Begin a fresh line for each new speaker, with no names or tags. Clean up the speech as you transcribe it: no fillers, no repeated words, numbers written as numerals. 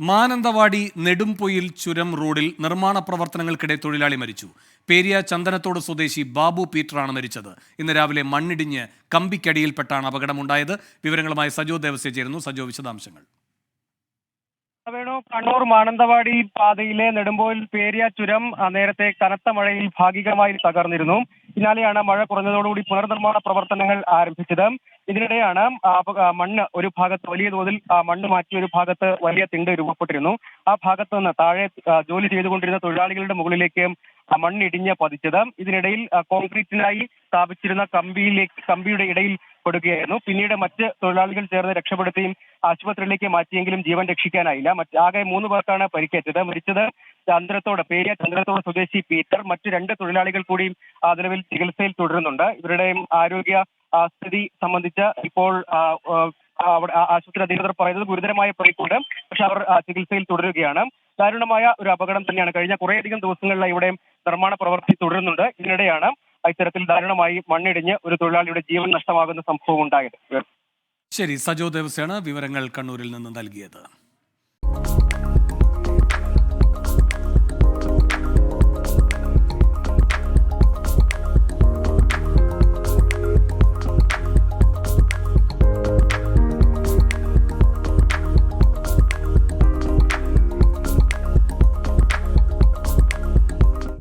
മാനന്തവാടി നെടുംപൊയിൽ ചുരം റോഡിൽ നിർമ്മാണ പ്രവർത്തനങ്ങൾക്കിടെ തൊഴിലാളി മരിച്ചു. പേരിയ ചന്ദനത്തോട് സ്വദേശി ബാബു പീറ്ററാണ് മരിച്ചത്. ഇന്ന് രാവിലെ മണ്ണിടിഞ്ഞ് കമ്പിക്കടിയിൽപ്പെട്ടാണ് അപകടമുണ്ടായത്. വിവരങ്ങളുമായി സജോ ദേവസ്യ ചേരുന്നു. സജോ, വിശദാംശങ്ങൾ.
കണ്ണൂർ മാനന്തവാടി പാതയിലെ നെടുമ്പോയിൽ പേരിയ ചുരം നേരത്തെ കനത്ത മഴയിൽ ഭാഗികമായി തകർന്നിരുന്നു. പിന്നാലെയാണ് മഴ കുറഞ്ഞതോടുകൂടി പുനർനിർമ്മാണ പ്രവർത്തനങ്ങൾ ആരംഭിച്ചത്. ഇതിനിടെയാണ് മണ്ണ് ഒരു ഭാഗത്ത് വലിയ തോതിൽ മണ്ണ് മാറ്റി ഒരു ഭാഗത്ത് വലിയ തിണ്ട് രൂപപ്പെട്ടിരുന്നു. ആ ഭാഗത്ത് നിന്ന് താഴെ ജോലി ചെയ്തുകൊണ്ടിരുന്ന തൊഴിലാളികളുടെ മുകളിലേക്ക് മണ്ണിടിഞ്ഞ് പതിച്ചത്. ഇതിനിടയിൽ കോൺക്രീറ്റിനായി സ്ഥാപിച്ചിരുന്ന കമ്പിയുടെ ഇടയിൽ പെടുകയായിരുന്നു. പിന്നീട് മറ്റ് തൊഴിലാളികൾ ചേർന്ന് രക്ഷപ്പെടുത്തിയും ആശുപത്രിയിലേക്ക് മാറ്റിയെങ്കിലും ജീവൻ രക്ഷിക്കാനായില്ല. ആകെ 3 പേർക്കാണ് പരിക്കേറ്റത്. മരിച്ചത് പേരിയ ചന്ദ്രത്തോട് സ്വദേശി പീറ്റർ. മറ്റു 2 തൊഴിലാളികൾ കൂടി നിലവിൽ ചികിത്സയിൽ തുടരുന്നുണ്ട്. ഇവരുടെയും ആരോഗ്യ സ്ഥിതി സംബന്ധിച്ച് ഇപ്പോൾ ആശുപത്രി അധികൃതർ പറയുന്നത് ഗുരുതരമായ പരിക്കുണ്ട്. പക്ഷെ അവർ ചികിത്സയിൽ തുടരുകയാണ്. ദാരുണമായ ഒരു അപകടം തന്നെയാണ്. കഴിഞ്ഞ കുറേയധികം ദിവസങ്ങളിലായി ഇവിടെ നിർമ്മാണ പ്രവൃത്തി തുടരുന്നുണ്ട്. ഇതിനിടെയാണ് ഇത്തരത്തിൽ ദാരുണമായി മണ്ണിടിഞ്ഞ് ഒരു തൊഴിലാളിയുടെ ജീവൻ നഷ്ടമാകുന്ന സംഭവം ഉണ്ടായത്.
ശരി, സജോ ദേവസ്യാണ് വിവരങ്ങൾ കണ്ണൂരിൽ നിന്ന് നൽകിയത്.